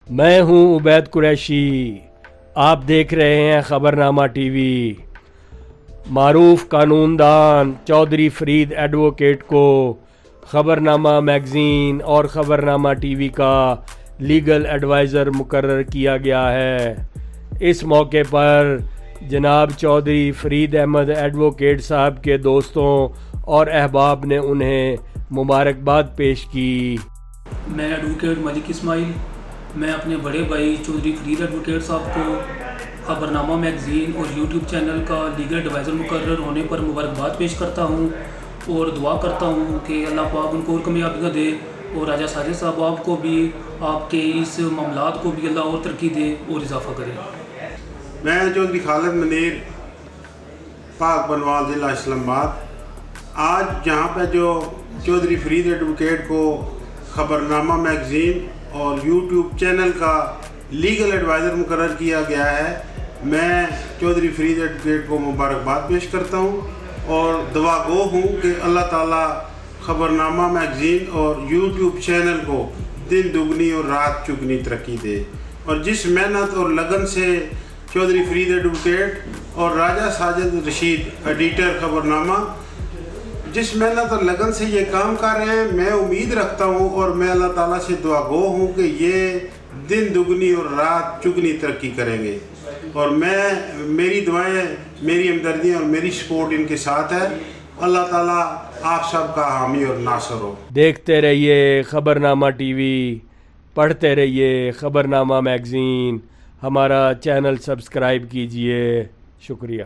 میں ہوں عبید قریشی، آپ دیکھ رہے ہیں خبرنامہ ٹی وی۔ معروف قانون دان چودھری فرید ایڈوکیٹ کو خبرنامہ میگزین اور خبرنامہ ٹی وی کا لیگل ایڈوائزر مقرر کیا گیا ہے۔ اس موقع پر جناب چودھری فرید احمد ایڈوکیٹ صاحب کے دوستوں اور احباب نے انہیں مبارکباد پیش کی۔ میں ایڈوکیٹ ملک اسماعیل، میں اپنے بڑے بھائی چودھری فرید ایڈوکیٹ صاحب کو خبرنامہ میگزین اور یوٹیوب چینل کا لیگل ایڈوائزر مقرر ہونے پر مبارکباد پیش کرتا ہوں اور دعا کرتا ہوں کہ اللہ پاک ان کو اور کامیابیاں دے، اور راجہ ساجد صاحب آپ کو بھی، آپ کے اس معاملات کو بھی اللہ اور ترقی دے اور اضافہ کرے۔ میں چودھری خالد منیر، پاک بنوال ضلع اسلام آباد، آج جہاں پہ جو چودھری فرید ایڈوکیٹ کو خبرنامہ میگزین اور یوٹیوب چینل کا لیگل ایڈوائزر مقرر کیا گیا ہے، میں چودھری فرید ایڈوکیٹ کو مبارکباد پیش کرتا ہوں اور دعا گو ہوں کہ اللہ تعالیٰ خبرنامہ میگزین اور یوٹیوب چینل کو دن دگنی اور رات چگنی ترقی دے، اور جس محنت اور لگن سے چودھری فرید ایڈوکیٹ اور راجہ ساجد رشید ایڈیٹر خبرنامہ جس محنت اور لگن سے یہ کام کر رہے ہیں، میں امید رکھتا ہوں اور میں اللہ تعالیٰ سے دعا گو ہوں کہ یہ دن دگنی اور رات چگنی ترقی کریں گے، اور میری دعائیں، میری ہمدردیاں اور میری سپورٹ ان کے ساتھ ہے۔ اللہ تعالیٰ آپ سب کا حامی اور ناصر ہو۔ دیکھتے رہیے خبرنامہ ٹی وی، پڑھتے رہیے خبرنامہ میگزین، ہمارا چینل سبسکرائب کیجئے۔ شکریہ۔